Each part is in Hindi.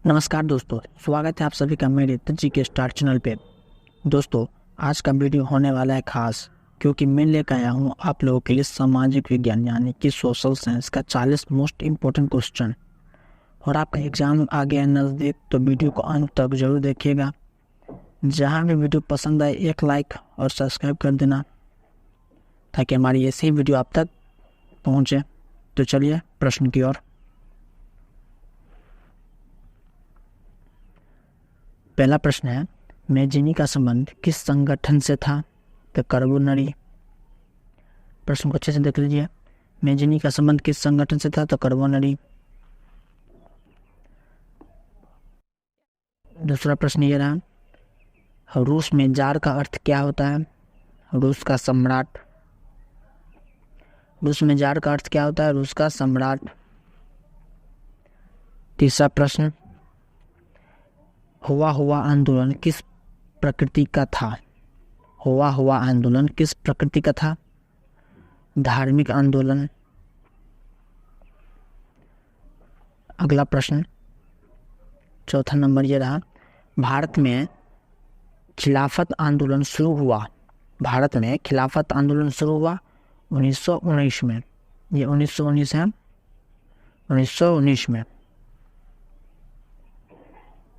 नमस्कार दोस्तों, स्वागत है आप सभी का मेरे तजी के स्टार चैनल पे। दोस्तों, आज का वीडियो होने वाला है खास, क्योंकि मैं लेकर आया हूँ आप लोगों के लिए सामाजिक विज्ञान यानी कि सोशल साइंस का 40 मोस्ट इम्पोर्टेंट क्वेश्चन। और आपका एग्जाम आ गया नज़दीक, तो वीडियो को अंत तक जरूर देखिएगा। जहाँ भी वीडियो पसंद आए एक लाइक और सब्सक्राइब कर देना, ताकि हमारी ऐसी ही वीडियो आप तक पहुँचे। तो चलिए प्रश्न की ओर। पहला प्रश्न है, मैजिनी का संबंध किस संगठन से था? तो कार्बोनरी। प्रश्न को अच्छे से देख लीजिए। मैजिनी का संबंध किस संगठन से था? तो कार्बोनरी। दूसरा प्रश्न ये रहा, रूस में जार का अर्थ क्या होता है? रूस का सम्राट। रूस में जार का अर्थ क्या होता है? रूस का सम्राट। तीसरा प्रश्न, हुआ आंदोलन किस प्रकृति का था? हुआ आंदोलन किस प्रकृति का था? धार्मिक आंदोलन। अगला प्रश्न, चौथा नंबर ये रहा, भारत में खिलाफत आंदोलन शुरू हुआ। भारत में खिलाफत आंदोलन शुरू हुआ 1919 में। ये 1919 है, 1919 में।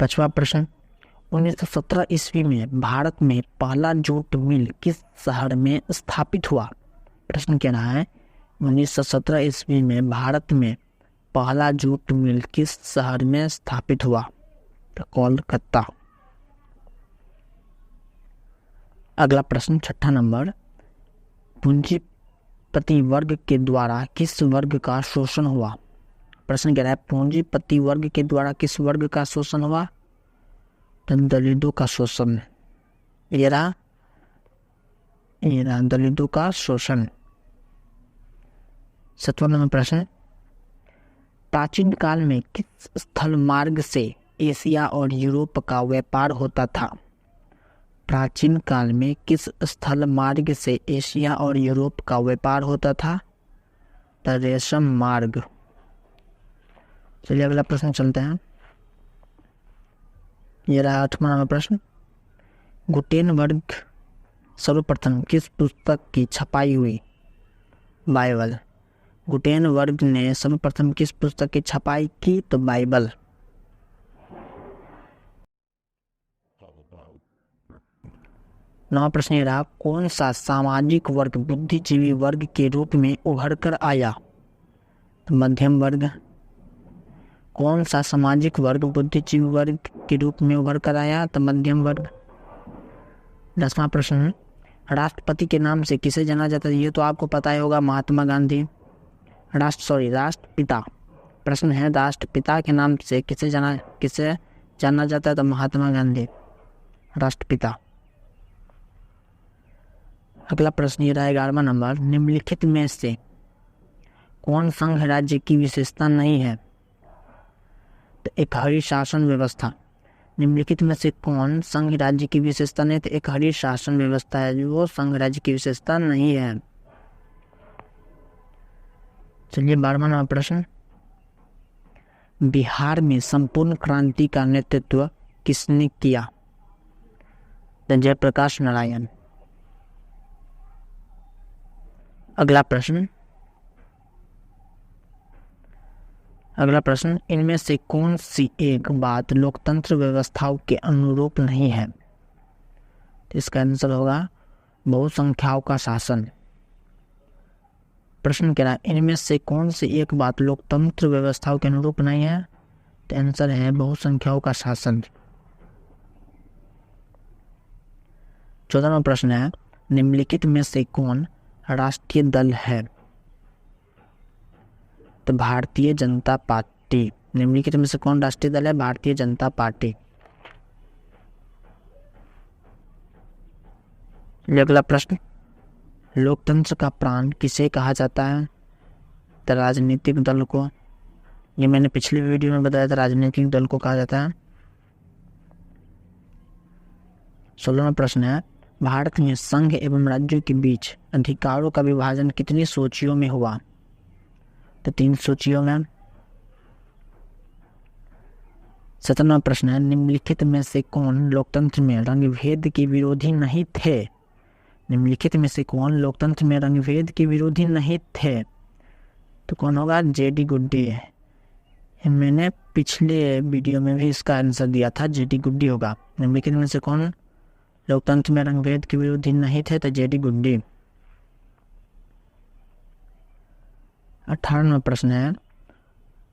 पांचवा प्रश्न, 1917 ईस्वी में भारत में पहला जूट मिल किस शहर में स्थापित हुआ? प्रश्न कह रहा है 1917 ईस्वी में भारत में पहला जूट मिल किस शहर में स्थापित हुआ? तो कोलकाता। अगला प्रश्न, छठा नंबर, पूंजीपति वर्ग के द्वारा किस वर्ग का शोषण हुआ? प्रश्न कह रहा है पूंजीपति वर्ग के द्वारा किस वर्ग का शोषण हुआ? तो दलितों का शोषण। ये रहा दलितों का शोषण। सातवां नंबर प्रश्न, प्राचीन काल में किस स्थल मार्ग से एशिया और यूरोप का व्यापार होता था? प्राचीन काल में किस स्थल मार्ग से एशिया और यूरोप का व्यापार होता था? तो रेशम मार्ग। चलिए अगला प्रश्न चलते हैं। यह रहा आठवां नंबर प्रश्न, गुटेनबर्ग सर्वप्रथम किस पुस्तक की छपाई हुई? बाइबल। गुटेनबर्ग ने सर्वप्रथम किस पुस्तक की छपाई की? तो बाइबल। नवा प्रश्न ये रहा, कौन सा सामाजिक वर्ग बुद्धिजीवी वर्ग के रूप में उभर कर आया? तो मध्यम वर्ग। कौन सा सामाजिक वर्ग बुद्धिजीवी वर्ग के रूप में उभर कर आया? तो मध्यम वर्ग। 10वां प्रश्न, राष्ट्रपति के नाम से किसे जाना जाता है? ये तो आपको पता ही होगा, महात्मा गांधी। राष्ट्रपिता। प्रश्न है राष्ट्रपिता के नाम से किसे जाना जाता है? तो महात्मा गांधी, राष्ट्रपिता। अगला प्रश्न ये रहा 11वां नंबर, निम्नलिखित में से कौन संघ राज्य की विशेषता नहीं है? तो एकहरी शासन व्यवस्था। निम्नलिखित में से कौन संघ राज्य की विशेषता नहीं? तो एकहरी शासन व्यवस्था है जो वो संघ राज्य की विशेषता नहीं है। चलिए 12वां नंबर प्रश्न, बिहार में संपूर्ण क्रांति का नेतृत्व किसने किया? तो जयप्रकाश नारायण। अगला प्रश्न, इनमें से कौन सी एक बात लोकतंत्र व्यवस्थाओं के अनुरूप नहीं है? तो इसका आंसर होगा बहुसंख्याओं का शासन। प्रश्न कह रहा है इनमें से कौन सी एक बात लोकतंत्र व्यवस्थाओं के अनुरूप नहीं है? तो आंसर है बहुसंख्याओं का शासन। 14वां प्रश्न है, निम्नलिखित में से कौन राष्ट्रीय दल है? तो भारतीय जनता पार्टी। निम्नलिखित में से कौन राष्ट्रीय दल है? भारतीय जनता पार्टी। अगला प्रश्न, लोकतंत्र का प्राण किसे कहा जाता है? तो राजनीतिक दल को। ये मैंने पिछली वीडियो में बताया था, राजनीतिक दल को कहा जाता है। 16वां प्रश्न है, भारत में संघ एवं राज्यों के बीच अधिकारों का विभाजन कितनी सूचियों में हुआ? तो 3 सूचियों में। 17वां प्रश्न है, निम्नलिखित में से कौन लोकतंत्र में रंगभेद के विरोधी नहीं थे? निम्नलिखित में से कौन लोकतंत्र में रंगभेद के विरोधी नहीं थे? तो कौन होगा? जेडी गुड्डी। मैंने पिछले वीडियो में भी इसका आंसर दिया था, जेडी गुड्डी होगा। निम्नलिखित में से कौन लोकतंत्र में रंगभेद के विरोधी नहीं थे? तो जेडी गुड्डी। 18वां प्रश्न है,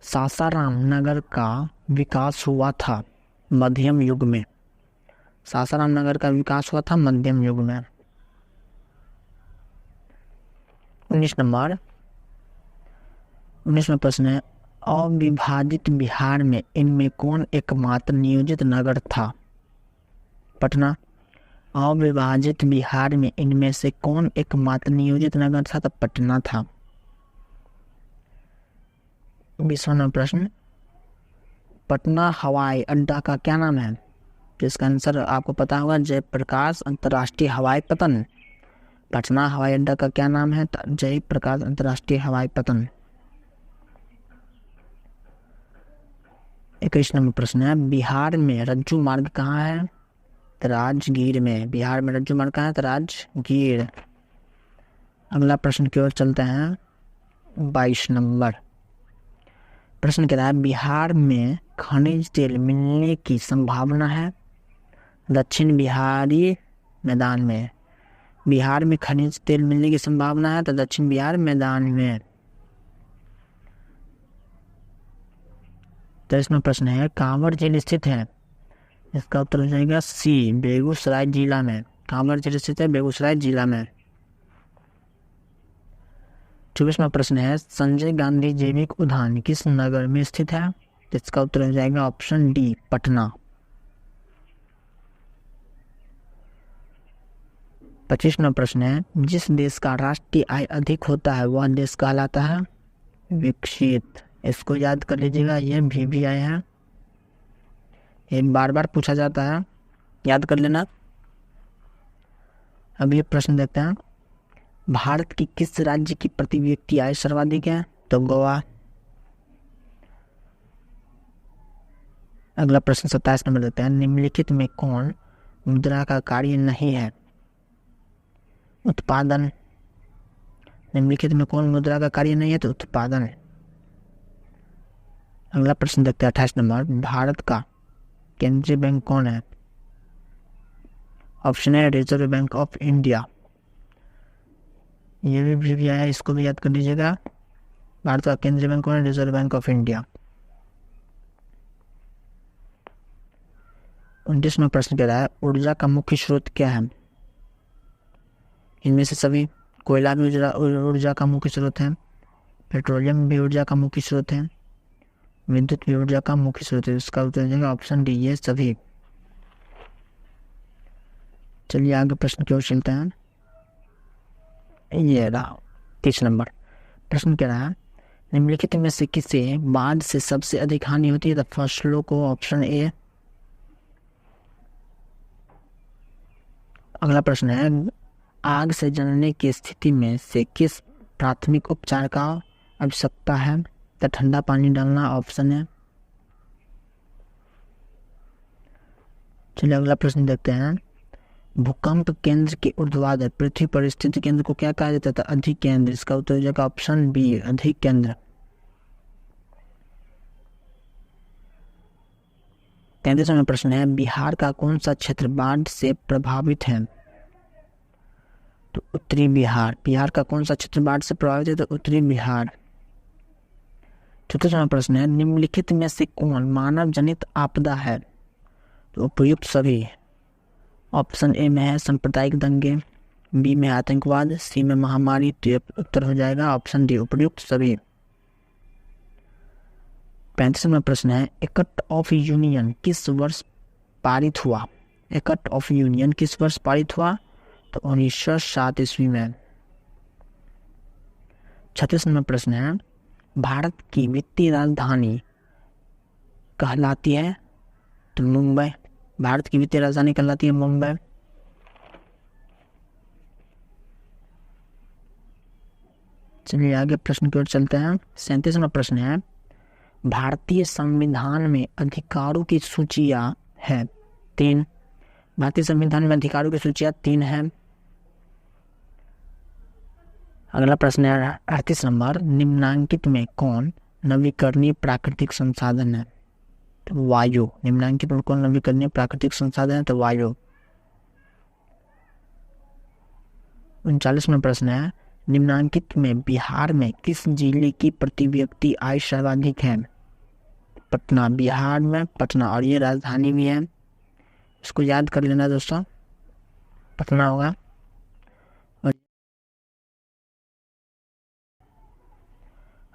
सासाराम नगर का विकास हुआ था मध्यम युग में। सासाराम नगर का विकास हुआ था मध्यम युग में। 19वां प्रश्न है, अविभाजित बिहार में इनमें कौन एकमात्र नियोजित नगर था? पटना। अविभाजित बिहार में इनमें से कौन एकमात्र नियोजित नगर था? तो पटना था। 20वां प्रश्न, पटना हवाई अड्डा का क्या नाम है? जिसका आंसर आपको पता होगा, जयप्रकाश अंतर्राष्ट्रीय हवाई पतन। पटना हवाई अड्डा का क्या नाम है? जयप्रकाश अंतर्राष्ट्रीय हवाई पतन। 21वां प्रश्न है, बिहार में रज्जू मार्ग कहाँ है? तो राजगीर में। बिहार में रज्जू मार्ग कहाँ है? तो राजगीर। अगला प्रश्न की ओर चलते हैं। 22 नंबर प्रश्न कह रहा है, बिहार में खनिज तेल मिलने की संभावना है? दक्षिण बिहारी मैदान में। बिहार में खनिज तेल मिलने की संभावना है तो दक्षिण बिहार मैदान में। 23वां प्रश्न है, कांवर झील स्थित है? इसका उत्तर हो जाएगा सी, बेगूसराय जिला में। कांवर झील स्थित है बेगूसराय जिला में। 24वां प्रश्न है, संजय गांधी जैविक उद्यान किस नगर में स्थित है? इसका उत्तर हो जाएगा ऑप्शन डी, पटना। 25वां प्रश्न है, जिस देश का राष्ट्रीय आय अधिक होता है वह देश कहलाता है विकसित। इसको याद कर लीजिएगा, यह भी आया है, ये बार बार पूछा जाता है, याद कर लेना। अब ये प्रश्न देखते हैं, भारत की किस राज्य की प्रति व्यक्ति आय सर्वाधिक है? तो गोवा। अगला प्रश्न 27 नंबर देते हैं, निम्नलिखित में कौन मुद्रा का कार्य नहीं है? उत्पादन। निम्नलिखित में कौन मुद्रा का कार्य नहीं है? तो उत्पादन। अगला प्रश्न देखते हैं 28 नंबर, भारत का केंद्रीय बैंक कौन है? ऑप्शन है रिजर्व बैंक ऑफ इंडिया। ये भी आया, इसको भी याद कर लीजिएगा। भारत का केंद्रीय बैंक कौन है? Reserve bank of India. 29वां प्रश्न कह रहा है, ऊर्जा का मुख्य स्रोत क्या है? इनमें से सभी। कोयला भी ऊर्जा का मुख्य स्रोत है, पेट्रोलियम भी ऊर्जा का मुख्य स्रोत है, विद्युत भी ऊर्जा का मुख्य स्रोत है। इसका उत्तर हो जाएगा ऑप्शन डी, ये सभी। चलिए आगे प्रश्न की ओर चलते हैं। ये रहा 30 नंबर प्रश्न कह रहा है, निम्नलिखित में से किसे बाढ़ से सबसे अधिक हानि होती है? तो फसलों को, ऑप्शन ए। अगला प्रश्न है, आग से जलने की स्थिति में से किस प्राथमिक उपचार का आवश्यकता है? तो ठंडा पानी डालना ऑप्शन है। चलिए अगला प्रश्न देखते हैं, भूकंप केंद्र के ऊर्ध्वाधर पृथ्वी पर स्थित केंद्र को क्या कहा जाता था? अधिक केंद्र। इसका उत्तर हो जाएगा ऑप्शन बी, अधिक केंद्र। 33वां प्रश्न है, बिहार का कौन सा क्षेत्र बाढ़ से प्रभावित है? तो उत्तरी बिहार। बिहार का कौन सा क्षेत्र बाढ़ से प्रभावित है? तो उत्तरी बिहार। 34वां प्रश्न है, निम्नलिखित में से कौन मानव जनित आपदा है? तो उपयुक्त सभी। ऑप्शन ए में है सांप्रदायिक दंगे, बी में आतंकवाद, सी में महामारी। तो उत्तर हो जाएगा ऑप्शन डी, उपयुक्त सभी। 35वां प्रश्न है, एक्ट ऑफ यूनियन किस वर्ष पारित हुआ? एक्ट ऑफ यूनियन किस वर्ष पारित हुआ? तो 1907 ईस्वी में। 36वां प्रश्न है, भारत की वित्तीय राजधानी कहलाती है? तो मुंबई। भारत की वित्तीय राजधानी कहलाती है मुंबई। चलिए आगे प्रश्न की ओर चलते हैं। 37वां प्रश्न है, भारतीय संविधान में अधिकारों की सूचियां है 3। भारतीय संविधान में अधिकारों की सूचियां 3 है। अगला प्रश्न है 38 नंबर, निम्नांकित में कौन नवीकरणीय प्राकृतिक संसाधन है? तो वायु। निम्नांकित में कौन नवीकरणीय प्राकृतिक संसाधन है? तो वायु। 39वां प्रश्न है, निम्नांकित में बिहार में किस जिले की प्रति व्यक्ति आय सर्वाधिक है? पटना। बिहार में पटना, और ये राजधानी भी है, इसको याद कर लेना दोस्तों, पटना होगा।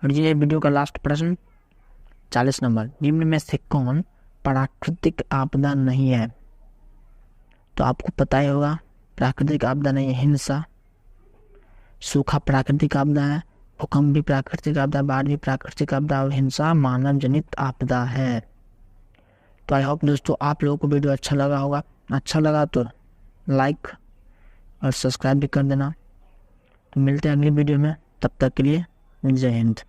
और ये वीडियो का लास्ट प्रश्न 40 नंबर, निम्न में से कौन प्राकृतिक आपदा नहीं है? तो आपको पता ही होगा, प्राकृतिक आपदा नहीं है हिंसा, सूखा प्राकृतिक आपदा है, भूकंप भी प्राकृतिक आपदा, बाढ़ भी प्राकृतिक आपदा, और हिंसा मानव जनित आपदा है। तो आई होप दोस्तों आप लोगों को वीडियो अच्छा लगा होगा। अच्छा लगा तो लाइक और सब्सक्राइब भी कर देना। तो मिलते हैं अगली वीडियो में, तब तक के लिए जय हिंद।